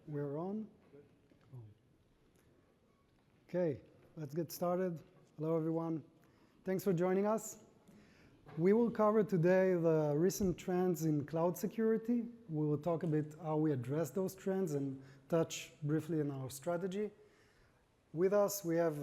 We're on. Okay, let's get started. Hello, everyone. Thanks for joining us. We will cover today the recent trends in cloud security. We will talk a bit how we address those trends and touch briefly on our strategy. With us, we have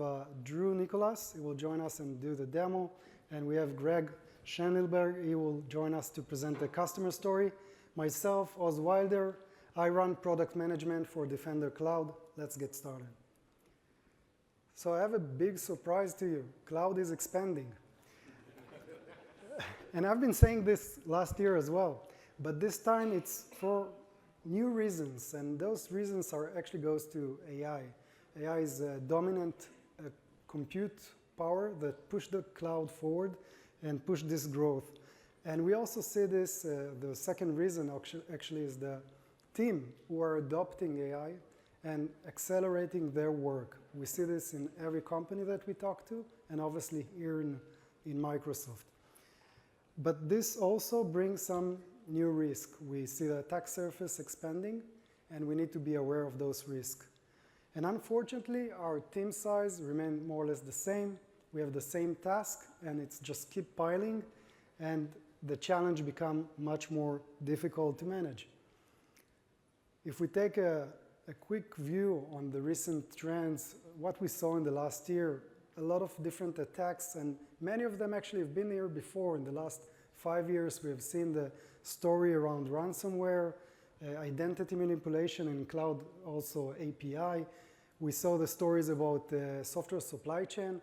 Drew Nicholas. He will join us and do the demo. And we have Greg Schellenberg. He will join us to present the customer story. Myself, 𝗦𝗲𝗲𝗶𝗸𝗄. I run product management for Defender Cloud. Let's get started. So I have a big surprise to you. Cloud is expanding. And I've been saying this last year as well. But this time it's for new reasons. And those reasons actually goes to AI. AI is a dominant compute power that pushed the cloud forward and pushed this growth. And we also see this, the second reason actually is the team who are adopting AI and accelerating their work. We see this in every company that we talk to, and obviously here in Microsoft. But this also brings some new risk. We see the attack surface expanding, and we need to be aware of those risks. And unfortunately, our team size remains more or less the same. We have the same task, and it's just keep piling, and the challenge becomes much more difficult to manage. If we take a quick view on the recent trends, what we saw in the last year, a lot of different attacks, and many of them actually have been here before. In the last 5 years, we have seen the story around ransomware, identity manipulation in cloud, also API. We saw the stories about software supply chain.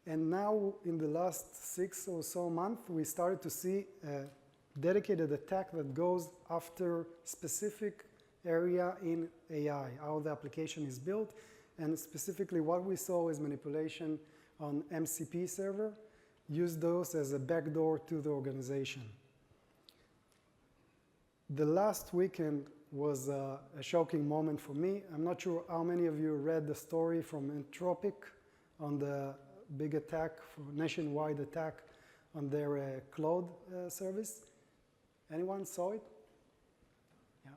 And now, in the last 6 or so months, we started to see a dedicated attack that goes after specific area in AI, how the application is built, and specifically what we saw is manipulation on MCP server, use those as a backdoor to the organization. The last weekend was a shocking moment for me. I'm not sure how many of you read the story from Anthropic on the big attack, nationwide attack on their cloud service. Anyone saw it? Yeah.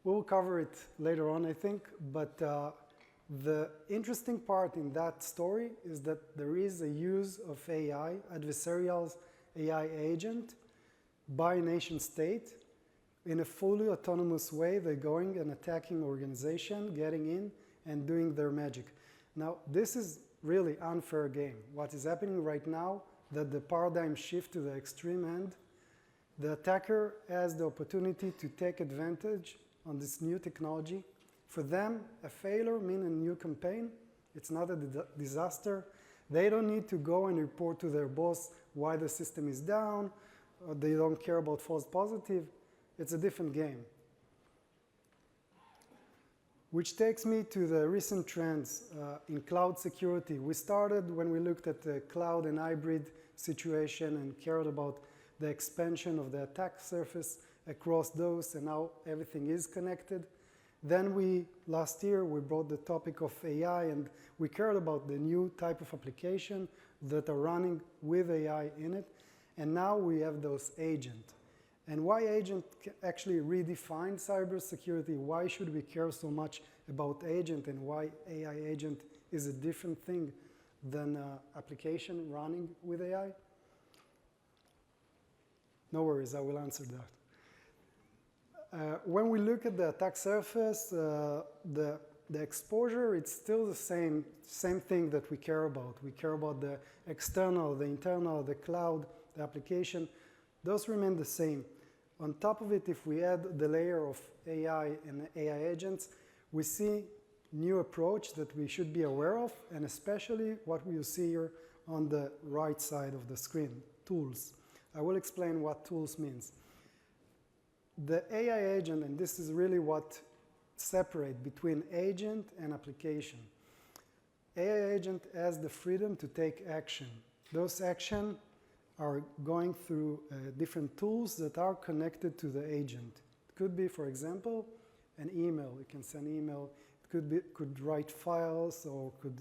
We'll cover it later on, I think, but the interesting part in that story is that there is a use of AI, adversarial AI agent, by nation state. In a fully autonomous way, they're going and attacking organization, getting in and doing their magic. Now, this is really unfair game. What is happening right now, that the paradigm shift to the extreme end, the attacker has the opportunity to take advantage on this new technology. For them, a failure means a new campaign. It's not a disaster. They don't need to go and report to their boss why the system is down, or they don't care about false positive. It's a different game. Which takes me to the recent trends in cloud security. We started when we looked at the cloud and hybrid situation and cared about the expansion of the attack surface across those and how everything is connected. Then last year, we brought the topic of AI, and we cared about the new type of application that are running with AI in it. And now we have those agents. And why agent actually redefine cybersecurity? Why should we care so much about agent, and why AI agent is a different thing than application running with AI? No worries, I will answer that. When we look at the attack surface, the exposure, it's still the same thing that we care about. We care about the external, the internal, the cloud, the application. Those remain the same. On top of it, if we add the layer of AI and AI agents, we see new approach that we should be aware of, and especially what we see here on the right side of the screen, tools. I will explain what tools means. The AI agent, and this is really what separates between agent and application. AI agent has the freedom to take action. Those actions are going through different tools that are connected to the agent. It could be, for example, an email. You can send email. It could write files, or could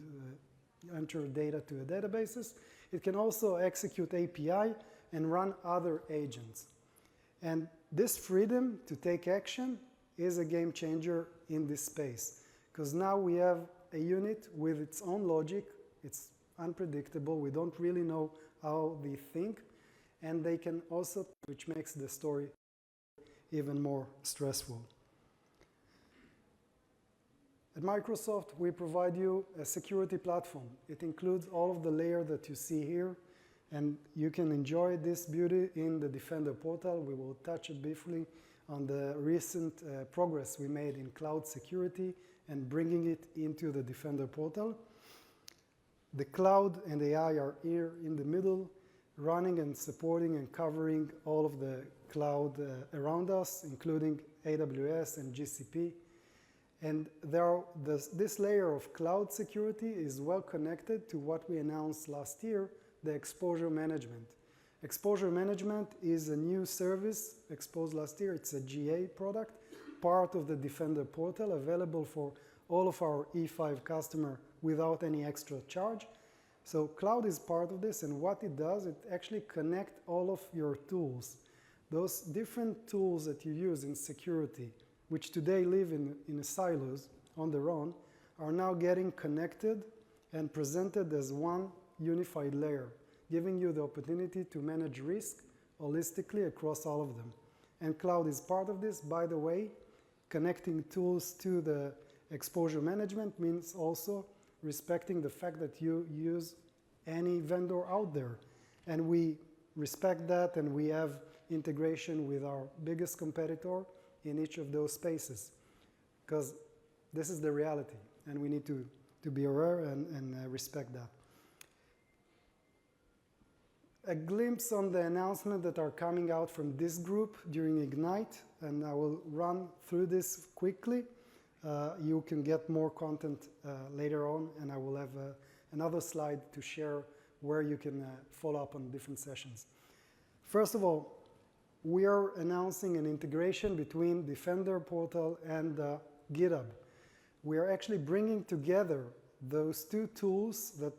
enter data to a databases. It can also execute API and run other agents. And this freedom to take action is a game changer in this space, because now we have a unit with its own logic. It's unpredictable. We don't really know how they think, and they can also, which makes the story even more stressful. At Microsoft, we provide you a security platform. It includes all of the layers that you see here, and you can enjoy this beauty in the Defender portal. We will touch it briefly on the recent progress we made in cloud security and bringing it into the Defender portal. The cloud and AI are here in the middle, running and supporting and covering all of the cloud around us, including AWS and GCP. And this layer of cloud security is well connected to what we announced last year, the exposure management. Exposure management is a new service exposed last year. It's a GA product, part of the Defender portal, available for all of our E5 customers without any extra charge. So cloud is part of this, and what it does, it actually connects all of your tools. Those different tools that you use in security, which today live in silos on their own, are now getting connected and presented as one unified layer, giving you the opportunity to manage risk holistically across all of them. And cloud is part of this. By the way, connecting tools to the exposure management means also respecting the fact that you use any vendor out there. And we respect that, and we have integration with our biggest competitor in each of those spaces, because this is the reality, and we need to be aware and respect that. A glimpse on the announcements that are coming out from this group during Ignite, and I will run through this quickly. You can get more content later on, and I will have another slide to share where you can follow up on different sessions. First of all, we are announcing an integration between Defender portal and GitHub. We are actually bringing together those two tools that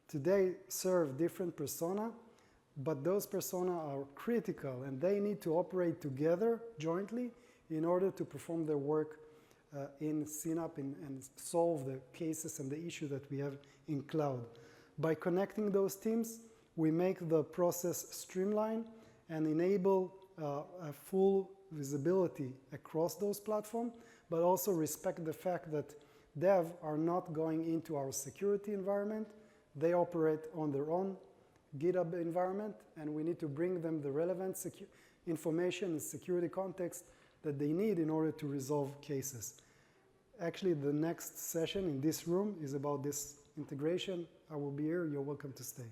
today serve different persona, but those persona are critical, and they need to operate together jointly in order to perform their work in CNAPP and solve the cases and the issue that we have in cloud. By connecting those teams, we make the process streamlined and enable a full visibility across those platforms, but also respect the fact that dev are not going into our security environment. They operate on their own GitHub environment, and we need to bring them the relevant information and security context that they need in order to resolve cases. Actually, the next session in this room is about this integration. I will be here. You're welcome to stay.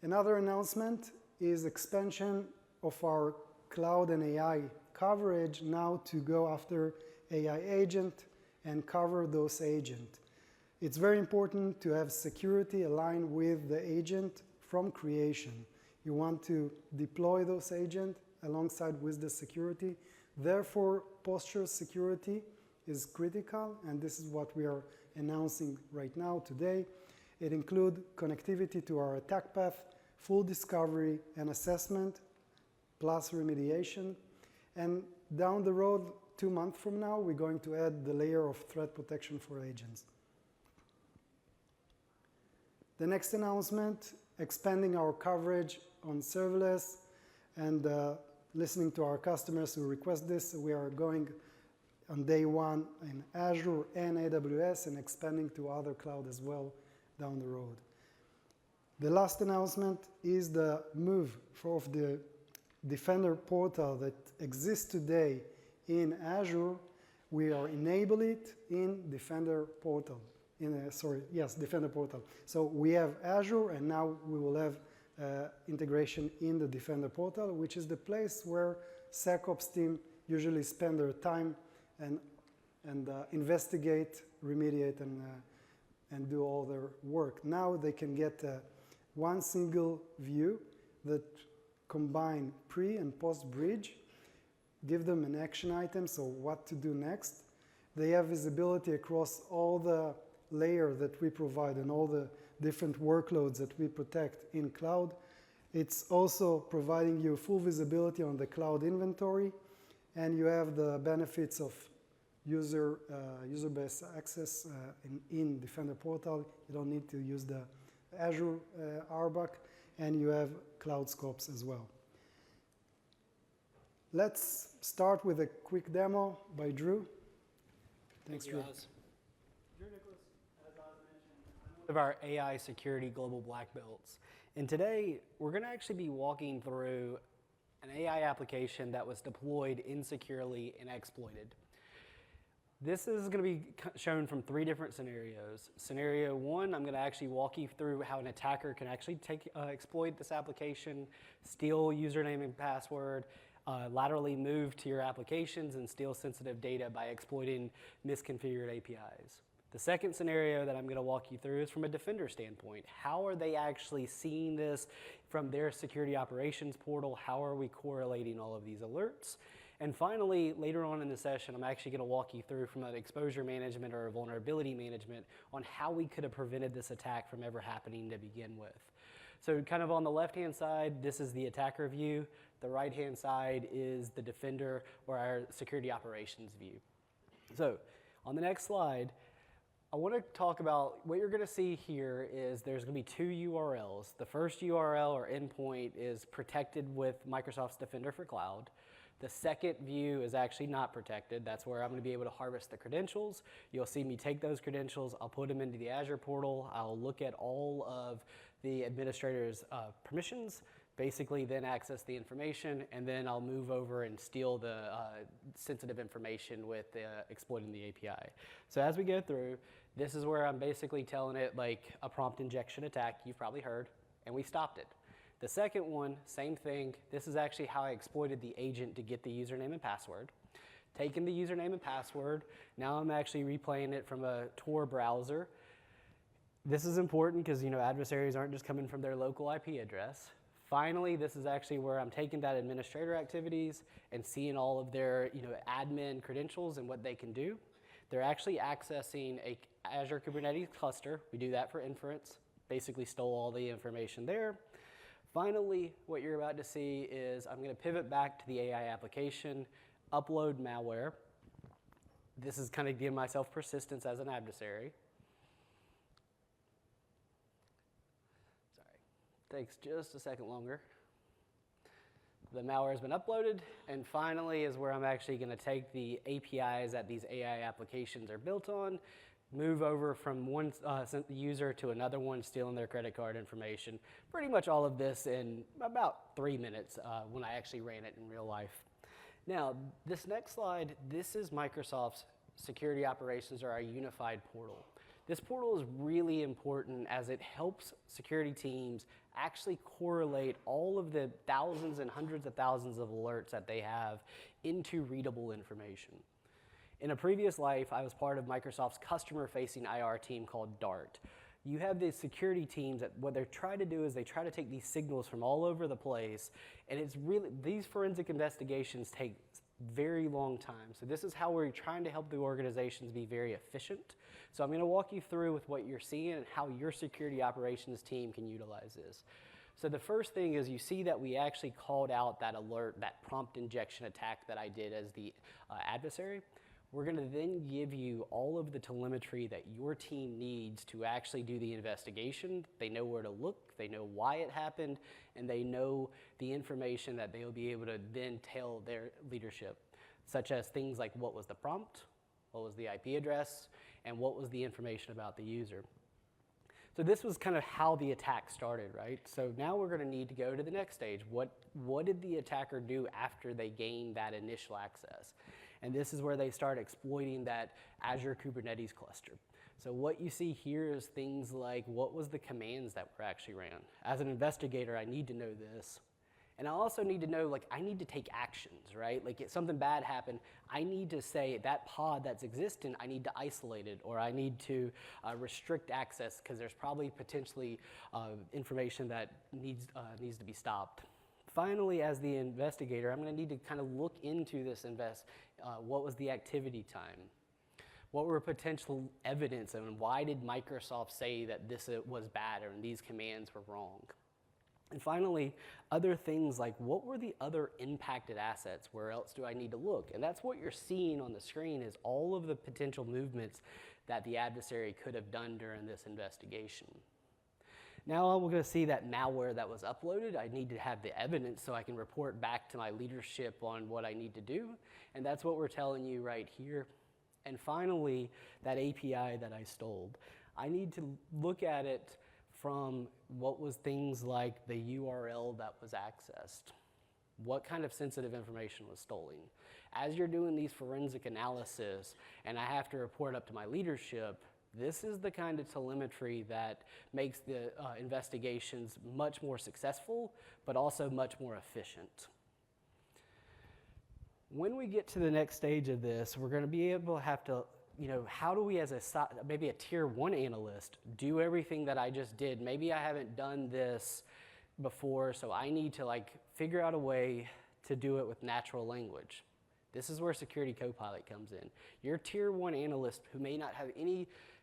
Another announcement is expansion of our cloud and AI coverage now to go after AI agent and cover those agents. It's very important to have security aligned with the agent from creation. You want to deploy those agents alongside with the security. Therefore, posture security is critical, and this is what we are announcing right now today. It includes connectivity to our attack path, full discovery and assessment, plus remediation. And down the road, 2 months from now, we're going to add the layer of threat protection for agents. The next announcement, expanding our coverage on serverless and listening to our customers who request this. We are going on day one in Azure and AWS and expanding to other cloud as well down the road. The last announcement is the move of the Defender portal that exists today in Azure. We are enabling it in Defender portal. Defender portal. So we have Azure, and now we will have integration in the Defender portal, which is the place where SecOps team usually spend their time and investigate, remediate, and do all their work. Now they can get one single view that combine pre and post bridge, give them an action item, so what to do next. They have visibility across all the layer that we provide and all the different workloads that we protect in cloud. It's also providing you full visibility on the cloud inventory And you have the benefits of user-based access in Defender Portal. You don't need to use the Azure RBAC, and you have cloud scopes as well. Let's start with a quick demo by Drew. Thanks, Drew. Drew Nicholas, as Oz mentioned, I'm one of our AI security global black belts. And today, we're going to actually be walking through an AI application that was deployed insecurely and exploited. This is going to be shown from 3 different scenarios. Scenario 1, I'm going to actually walk you through how an attacker can actually exploit this application, steal username and password, laterally move to your applications and steal sensitive data by exploiting misconfigured APIs. The second scenario that I'm going to walk you through is from a defender standpoint. How are they actually seeing this from their security operations portal? How are we correlating all of these alerts? And finally, later on in the session, I'm actually going to walk you through from an exposure management or a vulnerability management on how we could have prevented this attack from ever happening to begin with. So kind of on the left-hand side, this is the attacker view. The right-hand side is the defender or our security operations view. So on the next slide, I want to talk about what you're going to see here is there's going to be 2 URLs. The first URL or endpoint is protected with Microsoft's Defender for Cloud. The second view is actually not protected. That's where I'm going to be able to harvest the credentials. You'll see me take those credentials. I'll put them into the Azure portal. I'll look at all of the administrator's permissions, basically then access the information, and then I'll move over and steal the sensitive information with exploiting the API. So as we go through, this is where I'm basically telling it like a prompt injection attack, you've probably heard, and we stopped it. The second one, same thing. This is actually how I exploited the agent to get the username and password. Taking the username and password, now I'm actually replaying it from a Tor browser. This is important because adversaries aren't just coming from their local IP address. Finally, this is actually where I'm taking that administrator activities and seeing all of their admin credentials and what they can do. They're actually accessing a Azure Kubernetes cluster. We do that for inference. Basically stole all the information there. Finally, what you're about to see is I'm going to pivot back to the AI application, upload malware. This is kind of giving myself persistence as an adversary. Sorry, takes just a second longer. The malware has been uploaded, and finally is where I'm actually going to take the APIs that these AI applications are built on, move over from one user to another one, stealing their credit card information. Pretty much all of this in about 3 minutes when I actually ran it in real life. Now, this next slide, this is Microsoft's security operations or our unified portal. This portal is really important as it helps security teams actually correlate all of the thousands and hundreds of thousands of alerts that they have into readable information. In a previous life, I was part of Microsoft's customer-facing IR team called DART. You have these security teams that what they're trying to do is they try to take these signals from all over the place, and it's really, these forensic investigations take very long time. So this is how we're trying to help the organizations be very efficient. So I'm going to walk you through with what you're seeing and how your security operations team can utilize this. So the first thing is you see that we actually called out that alert, that prompt injection attack that I did as the adversary. We're going to then give you all of the telemetry that your team needs to actually do the investigation. They know where to look, they know why it happened, and they know the information that they'll be able to then tell their leadership, such as things like what was the prompt, what was the IP address, and what was the information about the user. So this was kind of how the attack started, right? So now we're going to need to go to the next stage. What did the attacker do after they gained that initial access? And this is where they start exploiting that Azure Kubernetes cluster. So what you see here is things like what was the commands that were actually ran. As an investigator, I need to know this. And I also need to know, like, I need to take actions, right? Like, if something bad happened, I need to say that pod that's existing, I need to isolate it, or I need to restrict access because there's probably potentially information that needs to be stopped. Finally, as the investigator, I'm going to need to kind of look into this what was the activity time? What were potential evidence, and why did Microsoft say that this was bad or these commands were wrong? And finally, other things like what were the other impacted assets? Where else do I need to look? And that's what you're seeing on the screen is all of the potential movements that the adversary could have done during this investigation. Now we're going to see that malware that was uploaded. I need to have the evidence so I can report back to my leadership on what I need to do. And that's what we're telling you right here. And finally, that API that I stole. I need to look at it from what was things like the URL that was accessed. What kind of sensitive information was stolen? As you're doing these forensic analysis and I have to report up to my leadership, this is the kind of telemetry that makes the investigations much more successful, but also much more efficient. When we get to the next stage of this, we're going to be able to have to, how do we as maybe a tier 1 analyst do everything that I just did? Maybe I haven't done this before, so I need to figure out a way to do it with natural language. This is where Security Copilot comes in. Your tier 1 analyst who may not have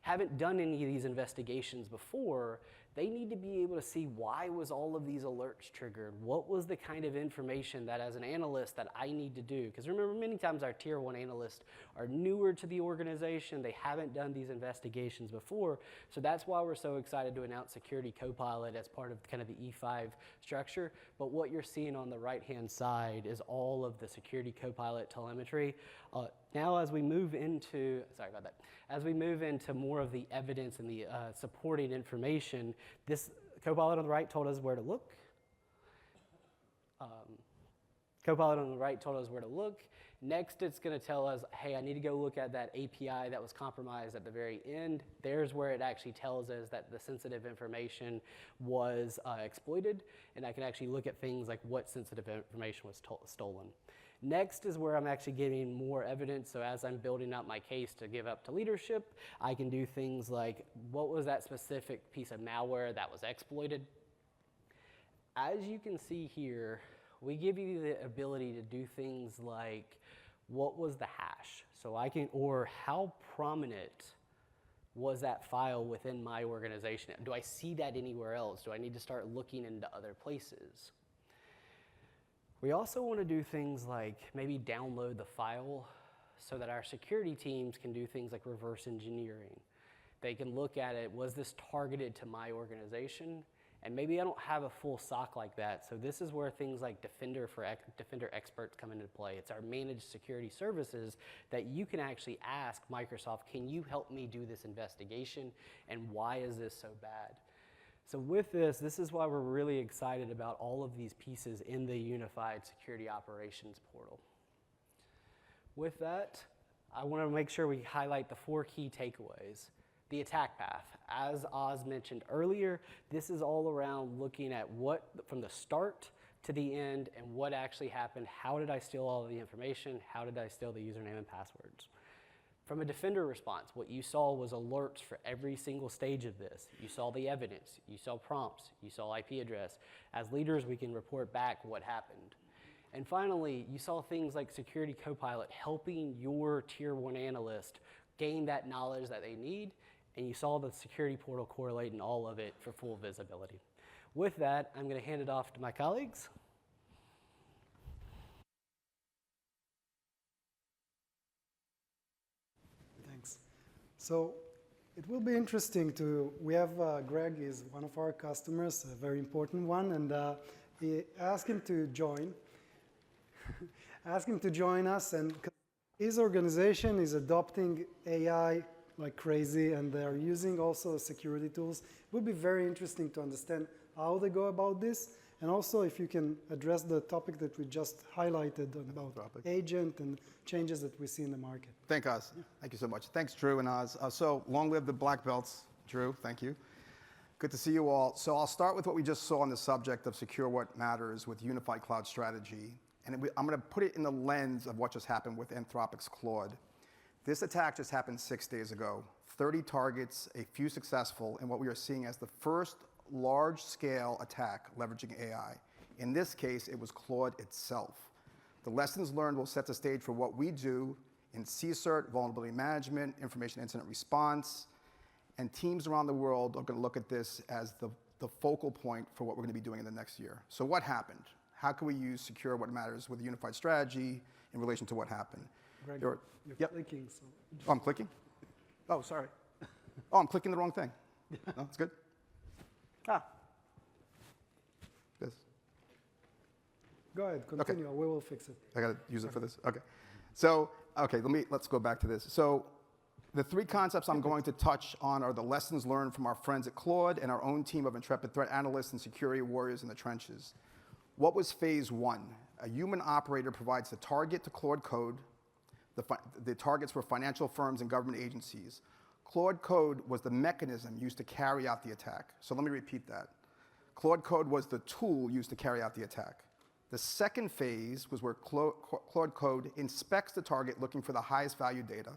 haven't done any of these investigations before, they need to be able to see why was all of these alerts triggered? What was the kind of information that as an analyst that I need to do? Because remember, many times our tier 1 analysts are newer to the organization. They haven't done these investigations before. So that's why we're so excited to announce Security Copilot as part of kind of the E5 structure. But what you're seeing on the right-hand side is all of the Security Copilot telemetry. Now as we move into, as we move into more of the evidence and the supporting information, this Copilot on the right told us where to look. Copilot on the right told us where to look. Next, it's going to tell us, hey, I need to go look at that API that was compromised at the very end. There's where it actually tells us that the sensitive information was exploited, and I can actually look at things like what sensitive information was stolen. Next is where I'm actually getting more evidence. So as I'm building out my case to give up to leadership, I can do things like, what was that specific piece of malware that was exploited? As you can see here, we give you the ability to do things like, what was the hash? So I can, or how prominent was that file within my organization? Do I see that anywhere else? Do I need to start looking into other places? We also want to do things like maybe download the file so that our security teams can do things like reverse engineering. They can look at it, was this targeted to my organization? And maybe I don't have a full SOC like that, so this is where things like Defender Experts come into play. It's our managed security services that you can actually ask Microsoft, can you help me do this investigation, and why is this so bad? So with this is why we're really excited about all of these pieces in the Unified Security Operations Portal. With that, I want to make sure we highlight the 4 key takeaways. The attack path. As Oz mentioned earlier, this is all around looking at what, from the start to the end, and what actually happened. How did I steal all of the information? How did I steal the username and passwords? From a defender response, what you saw was alerts for every single stage of this. You saw the evidence, you saw prompts, you saw IP address. As leaders, we can report back what happened. And finally, you saw things like Security Copilot helping your tier 1 analyst gain that knowledge that they need, and you saw the security portal correlating all of it for full visibility. With that, I'm going to hand it off to my colleagues. Thanks. So it will be interesting to, we have Greg is one of our customers, a very important one, and ask him to join. Ask him to join us, and his organization is adopting AI like crazy, and they are using also security tools. It would be very interesting to understand how they go about this, and also if you can address the topic that we just highlighted about agent and changes that we see in the market. Thank Oz. Yeah. Thank you so much. Thanks, Drew and Oz. So long live the black belts, Drew. Thank you. Good to see you all. So I'll start with what we just saw on the subject of secure what matters with unified cloud strategy. And I'm going to put it in the lens of what just happened with Anthropic's Claude. This attack just happened 6 days ago. 30 targets, a few successful, and what we are seeing as the first large-scale attack leveraging AI. In this case, it was Claude itself. The lessons learned will set the stage for what we do in CSIRT, vulnerability management, information incident response, and teams around the world are going to look at this as the the focal point for what we're going to be doing in the next year. So what happened? How can we use secure what matters with a unified strategy in relation to what happened? Greg, You're you're clicking. So Oh, I'm clicking? Oh, sorry. Oh, I'm clicking the wrong thing. No, it's good. This. go ahead, continue. We will fix it. I got to use it for this? Okay. So, okay, let's go back to this. So the three concepts I'm going to touch on are the lessons learned from our friends at Claude and our own team of intrepid threat analysts and security warriors in the trenches. What was phase one? A human operator provides the target to Claude Code. The targets were financial firms and government agencies. Claude Code was the mechanism used to carry out the attack. So let me repeat that. Claude Code was the tool used to carry out the attack. The second phase was where Claude Code inspects the target looking for the highest value data.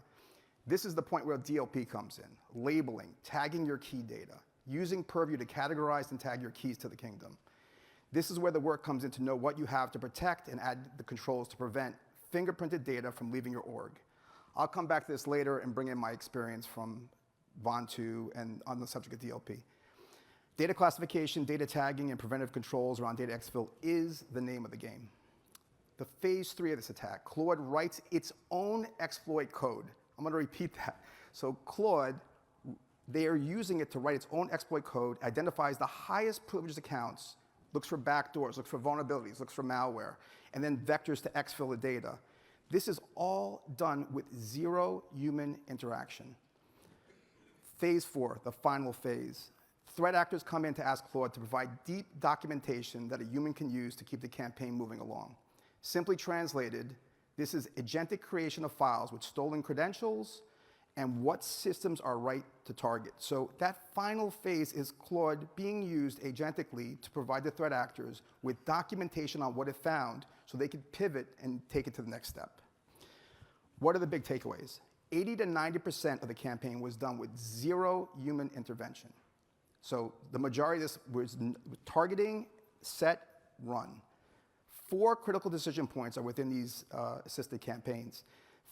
This is the point where DLP comes in, labeling, tagging your key data, using Purview to categorize and tag your keys to the kingdom. This is where the work comes in to know what you have to protect and add the controls to prevent fingerprinted data from leaving your org. I'll come back to this later and bring in my experience from 𝗦𝗽𝗲𝗀𝗀𝗏 and on the subject of DLP. Data classification, data tagging, and preventive controls around data exfil is the name of the game. The phase three of this attack, Claude writes its own exploit code. I'm going to repeat that. So Claude, they are using it to write its own exploit code, identifies the highest privileged accounts, looks for backdoors, looks for vulnerabilities, looks for malware, and then vectors to exfil the data. This is all done with zero human interaction. Phase four, the final phase. Threat actors come in to ask Claude to provide deep documentation that a human can use to keep the campaign moving along. Simply translated, this is agentic creation of files with stolen credentials and what systems are right to target. So that final phase is Claude being used agentically to provide the threat actors with documentation on what it found so they could pivot and take it to the next step. What are the big takeaways? 80 to 90% of the campaign was done with zero human intervention. So the majority of this was targeting, set, run. 4 critical decision points are within these assisted campaigns.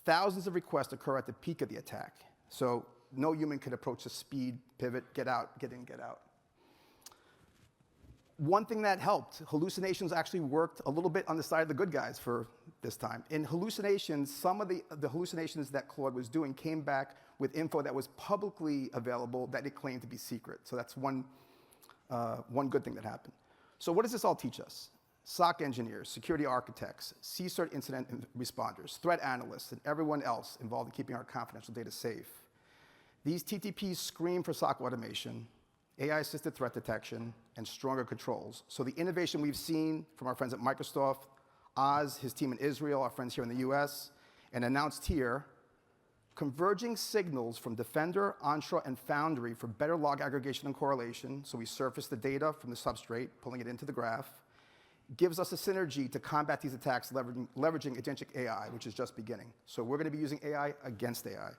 Thousands of requests occur at the peak of the attack. So no human could approach the speed, pivot, get out, get in, get out. One thing that helped, hallucinations actually worked a little bit on the side of the good guys for this time. In hallucinations, some of the hallucinations that Claude was doing came back with info that was publicly available that it claimed to be secret. So that's one good thing that happened. So what does this all teach us? SOC engineers, security architects, CSIRT incident responders, threat analysts, and everyone else involved in keeping our confidential data safe. These TTPs scream for SOC automation, AI-assisted threat detection, and stronger controls. So the innovation we've seen from our friends at Microsoft, Oz, his team in Israel, our friends here in the US, and announced here, converging signals from Defender, Entra, and Foundry for better log aggregation and correlation, so we surface the data from the substrate, pulling it into the graph, gives us a synergy to combat these attacks leveraging agentic AI, which is just beginning. So we're going to be using AI against AI.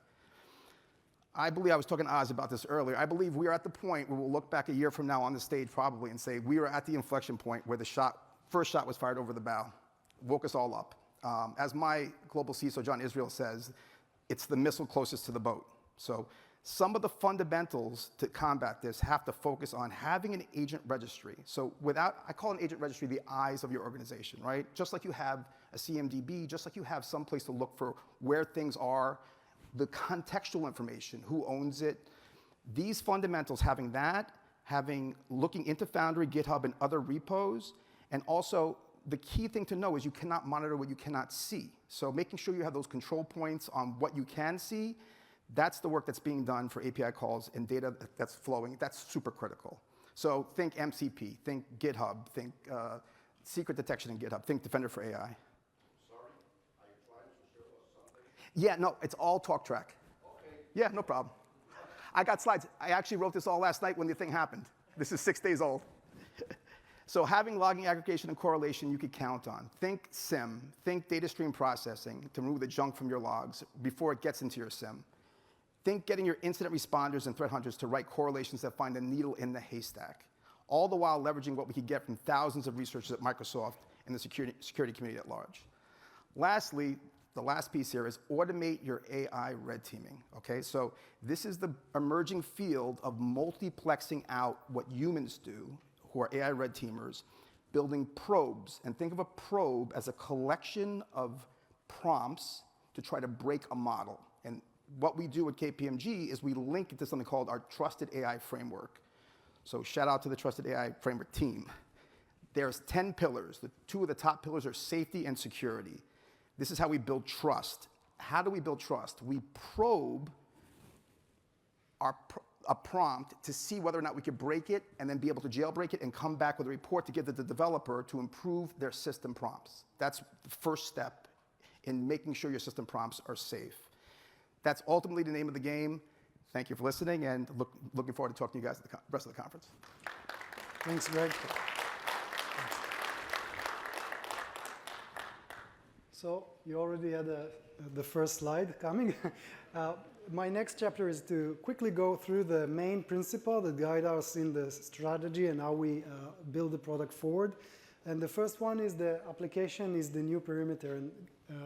I believe, I was talking to Oz about this earlier, I believe we are at the point where we'll look back a year from now on the stage probably and say we are at the inflection point where the first shot was fired over the bow, woke us all up. As my global CISO, John Israel, says, it's the missile closest to the boat. So some of the fundamentals to combat this have to focus on having an agent registry. So I call an agent registry the eyes of your organization, right? Just like you have a CMDB, just like you have some place to look for where things are, the contextual information, who owns it. These fundamentals, having that, looking into Foundry, GitHub, and other repos, and also the key thing to know is you cannot monitor what you cannot see. So making sure you have those control points on what you can see, that's the work that's being done for API calls and data that's flowing. That's super critical. So think MCP, think GitHub, think secret detection in GitHub, think Defender for AI. Yeah, no, it's all talk track. Okay. Yeah, no problem. I got slides. I actually wrote this all last night when the thing happened. This is 6 days old. So having logging aggregation and correlation you could count on. Think SIM, think data stream processing to remove the junk from your logs before it gets into your SIM. Think getting your incident responders and threat hunters to write correlations that find the needle in the haystack, all the while leveraging what we could get from thousands of researchers at Microsoft and the security community at large. Lastly, the last piece here is automate your AI red teaming, okay? So this is the emerging field of multiplexing out what humans do, who are AI red teamers, building probes. And think of a probe as a collection of prompts to try to break a model. And what we do at KPMG is we link it to something called our Trusted AI Framework. So shout out to the Trusted AI Framework team. There's 10 pillars. The two of the top pillars are safety and security. This is how we build trust. How do we build trust? We probe a prompt to see whether or not we could break it and then be able to jailbreak it and come back with a report to give to the developer to improve their system prompts. That's the first step in making sure your system prompts are safe. That's ultimately the name of the game. Thank you for listening, and looking forward to talking to you guys at the rest of the conference. Thanks, Greg. So you already had the first slide coming. My next chapter is to quickly go through the main principle that guide us in the strategy and how we build the product forward. And the first one is the application is the new perimeter. And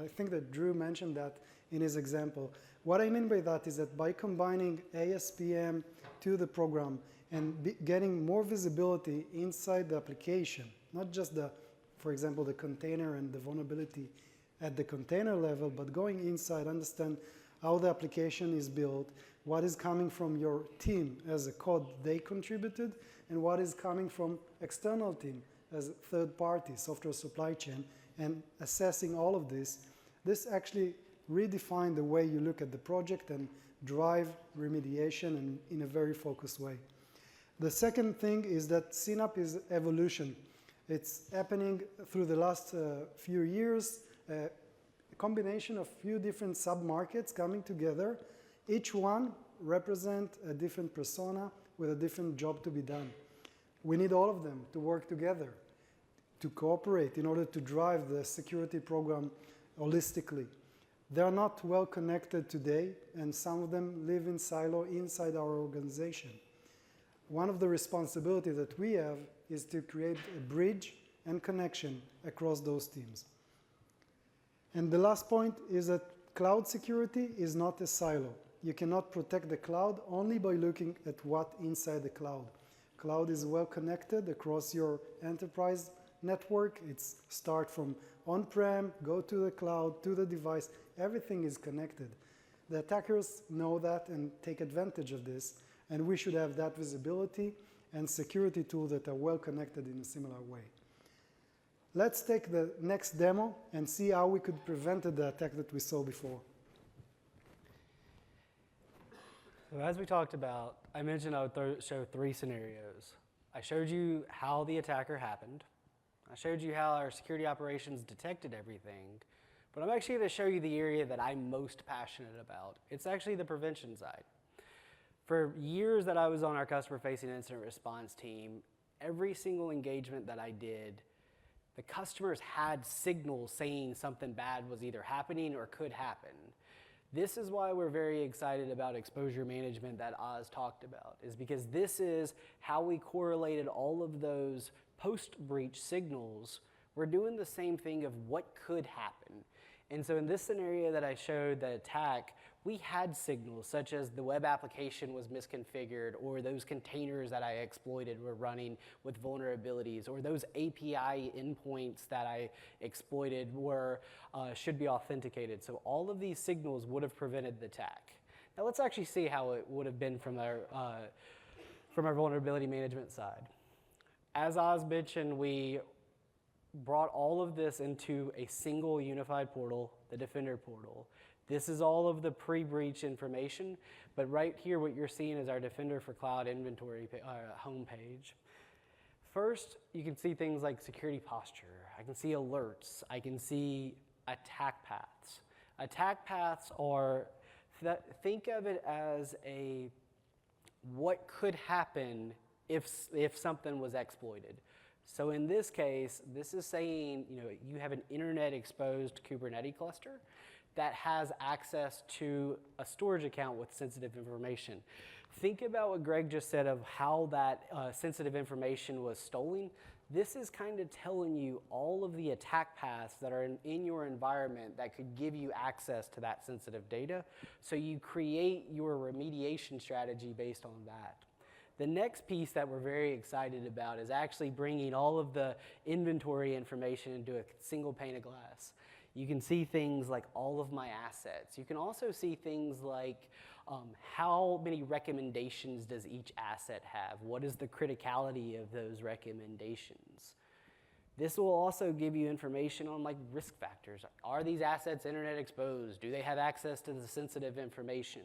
I think that Drew mentioned that in his example. What I mean by that is that by combining ASPM to the program and getting more visibility inside the application, not just for example, the container and the vulnerability at the container level, but going inside, understand how the application is built, what is coming from your team as a code they contributed, and what is coming from external team as a third party, software supply chain, and assessing all of this. This actually redefine the way you look at the project and drive remediation in a very focused way. The second thing is that CNAPP is evolution. It's happening through the last few years, a combination of few different sub-markets coming together. Each one represent a different persona with a different job to be done. We need all of them to work together, to cooperate in order to drive the security program holistically. They are not well connected today, and some of them live in silo inside our organization. One of the responsibilities that we have is to create a bridge and connection across those teams. And the last point is that cloud security is not a silo. You cannot protect the cloud only by looking at what inside the cloud. Cloud is well connected across your enterprise network. It's start from on-prem, go to the cloud, to the device. Everything is connected. The attackers know that and take advantage of this, and we should have that visibility and security tools that are well connected in a similar way. Let's take the next demo and see how we could prevent the attack that we saw before. So as we talked about, I mentioned I would show three scenarios. I showed you how the attacker happened. I showed you how our security operations detected everything. But I'm actually going to show you the area that I'm most passionate about. It's actually the prevention side. For years that I was on our customer-facing incident response team, every single engagement that I did, the customers had signals saying something bad was either happening or could happen. This is why we're very excited about exposure management that Oz talked about, is because this is how we correlated all of those post-breach signals. We're doing the same thing of what could happen. And so in this scenario that I showed, the attack, we had signals such as the web application was misconfigured, or those containers that I exploited were running with vulnerabilities, or those API endpoints that I exploited should be authenticated. So all of these signals would have prevented the attack. Now let's actually see how it would have been from our vulnerability management side. As Oz mentioned, we brought all of this into a single unified portal, the Defender portal. This is all of the pre-breach information, but right here what you're seeing is our Defender for Cloud inventory homepage. First, you can see things like security posture. I can see alerts. I can see attack paths. Attack paths are, think of it as what could happen if something was exploited. So in this case, this is saying you have an internet exposed Kubernetes cluster that has access to a storage account with sensitive information. Think about what Greg just said of how that sensitive information was stolen. This is kind of telling you all of the attack paths that are in your environment that could give you access to that sensitive data. So you create your remediation strategy based on that. The next piece that we're very excited about is actually bringing all of the inventory information into a single pane of glass. You can see things like all of my assets. You can also see things like how many recommendations does each asset have? What is the criticality of those recommendations? This will also give you information on like risk factors. Are these assets internet exposed? Do they have access to the sensitive information?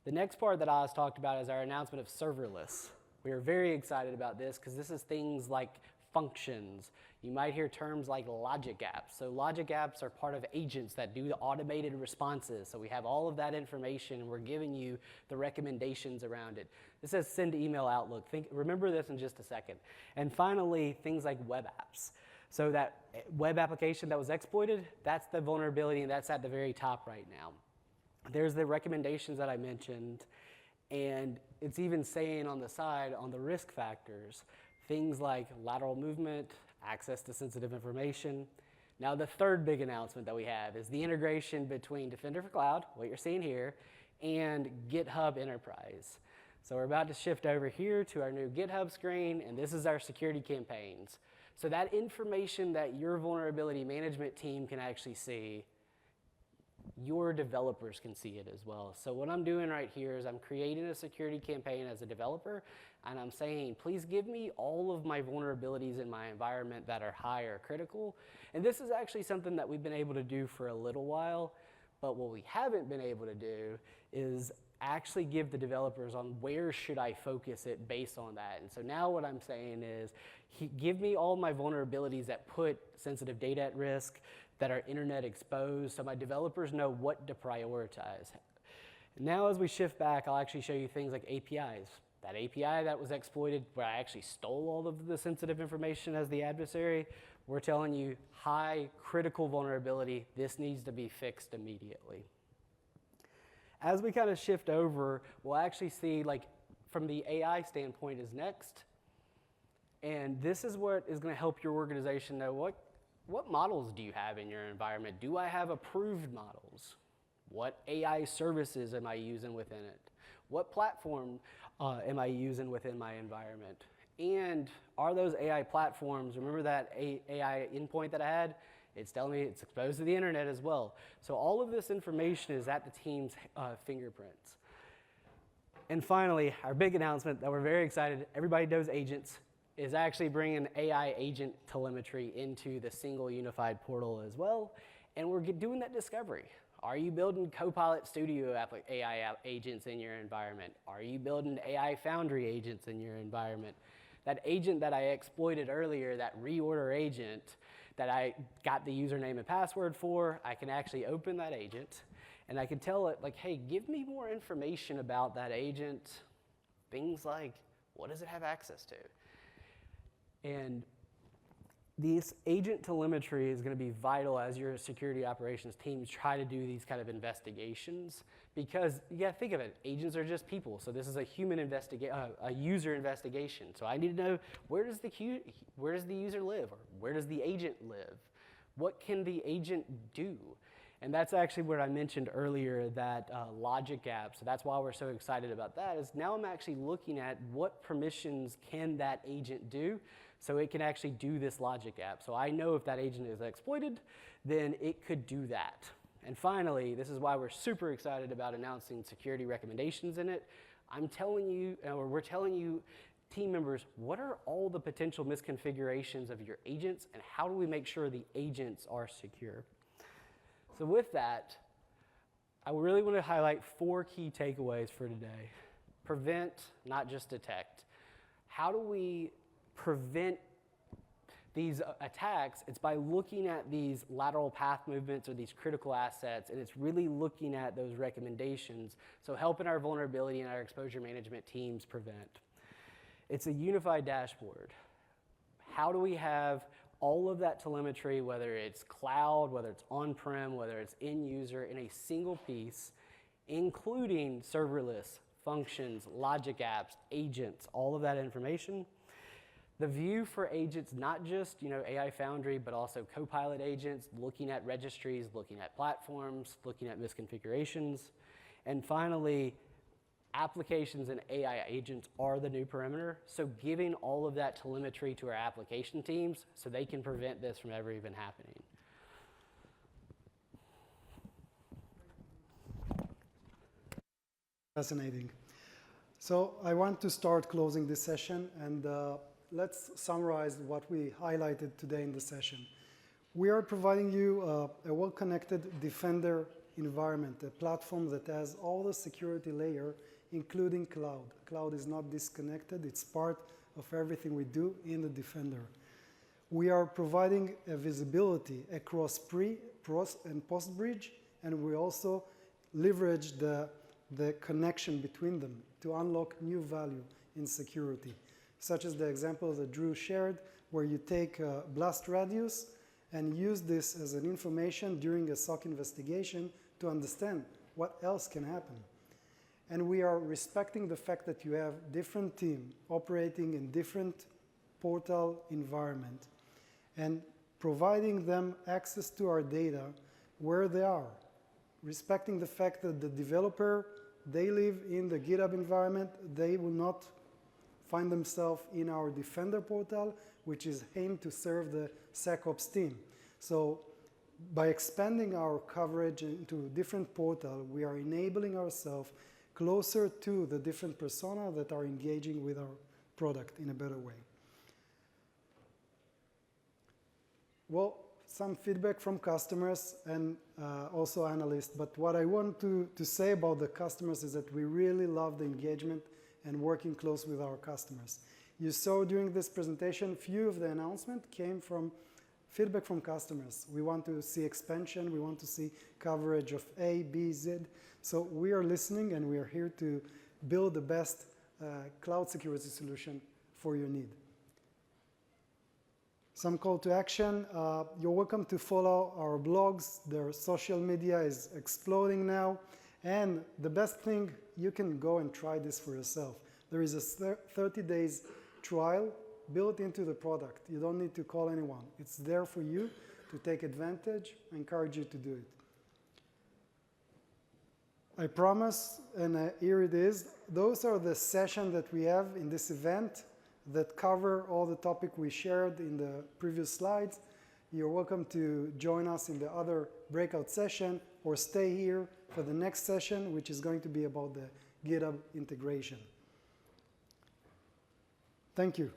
The next part that Oz talked about is our announcement of serverless. We are very excited about this because this is things like functions. You might hear terms like logic apps. So logic apps are part of agents that do the automated responses. So we have all of that information and we're giving you the recommendations around it. This says send email Outlook. Remember this in just a second. And finally, things like web apps. So that web application that was exploited, that's the vulnerability and that's at the very top right now. There's the recommendations that I mentioned, and it's even saying on the side, on the risk factors, things like lateral movement, access to sensitive information. Now the third big announcement that we have is the integration between Defender for Cloud, what you're seeing here, and GitHub Enterprise. So we're about to shift over here to our new GitHub screen, and this is our security campaigns. So that information that your vulnerability management team can actually see, your developers can see it as well. So what I'm doing right here is I'm creating a security campaign as a developer, and I'm saying, please give me all of my vulnerabilities in my environment that are high or critical. And this is actually something that we've been able to do for a little while, but what we haven't been able to do is actually give the developers on where should I focus it based on that. And so now what I'm saying is, give me all my vulnerabilities that put sensitive data at risk, that are internet exposed, so my developers know what to prioritize. Now as we shift back, I'll actually show you things like APIs. That API that was exploited, where I actually stole all of the sensitive information as the adversary, we're telling you high critical vulnerability, this needs to be fixed immediately. As we kind of shift over, we'll actually see like from the AI standpoint is next. And this is what is going to help your organization know what models do you have in your environment? Do I have approved models? What AI services am I using within it? What platform am I using within my environment? And are those AI platforms, remember that AI endpoint that I had? It's telling me it's exposed to the internet as well. So all of this information is at the team's fingerprints. And finally, our big announcement that we're very excited, everybody knows agents, is actually bringing AI agent telemetry into the single unified portal as well. And we're doing that discovery. Are you building Copilot Studio AI agents in your environment? Are you building AI Foundry agents in your environment? That agent that I exploited earlier, that reorder agent that I got the username and password for, I can actually open that agent and I can tell it like, hey, give me more information about that agent. Things like, what does it have access to? And this agent telemetry is going to be vital as your security operations teams try to do these kind of investigations, because you got to think of it, agents are just people. So this is a human a user investigation. So I need to know, where does the user live, or where does the agent live? What can the agent do? And that's actually what I mentioned earlier, that logic app. So that's why we're so excited about that, is now I'm actually looking at what permissions can that agent do, so it can actually do this logic app. So I know if that agent is exploited, then it could do that. And finally, this is why we're super excited about announcing security recommendations in it. I'm telling you, or we're telling you, team members, what are all the potential misconfigurations of your agents, and how do we make sure the agents are secure? So with that, I really want to highlight 4 key takeaways for today. Prevent, not just detect. How do we prevent these attacks? It's by looking at these lateral path movements or these critical assets, and it's really looking at those recommendations, so helping our vulnerability and our exposure management teams prevent. It's a unified dashboard. How do we have all of that telemetry, whether it's cloud, whether it's on-prem, whether it's in-user, in a single piece, including serverless, functions, logic apps, agents, all of that information? The view for agents, not just AI Foundry, but also Copilot agents, looking at registries, looking at platforms, looking at misconfigurations. And finally, applications and AI agents are the new perimeter. So giving all of that telemetry to our application teams so they can prevent this from ever even happening. Fascinating. So I want to start closing this session, and let's summarize what we highlighted today in the session. We are providing you a well-connected Defender environment, a platform that has all the security layer, including cloud. Cloud is not disconnected. It's part of everything we do in the Defender. We are providing a visibility across pre, pros, and post-bridge, and we also leverage the connection between them to unlock new value in security, such as the example that Drew shared, where you take a blast radius and use this as an information during a SOC investigation to understand what else can happen. And we are respecting the fact that you have different teams operating in different portal environment and providing them access to our data where they are, respecting the fact that the developer, they live in the GitHub environment, they will not find themselves in our Defender portal, which is aimed to serve the SecOps team. So by expanding our coverage into different portals, we are enabling ourselves closer to the different personas that are engaging with our product in a better way. Well, some feedback from customers and also analysts, but what I want to say about the customers is that we really love the engagement and working close with our customers. You saw during this presentation, few of the announcements came from feedback from customers. We want to see expansion, we want to see coverage of A, B, Z. So we are listening and we are here to build the best cloud security solution for your need. Some call to action. You're welcome to follow our blogs. Their social media is exploding now. And the best thing, you can go and try this for yourself. There is a 30 days trial built into the product. You don't need to call anyone. It's there for you to take advantage. I encourage you to do it. I promise, and here it is, those are the sessions that we have in this event that cover all the topic we shared in the previous slides. You're welcome to join us in the other breakout session or stay here for the next session, which is going to be about the GitHub integration. Thank you.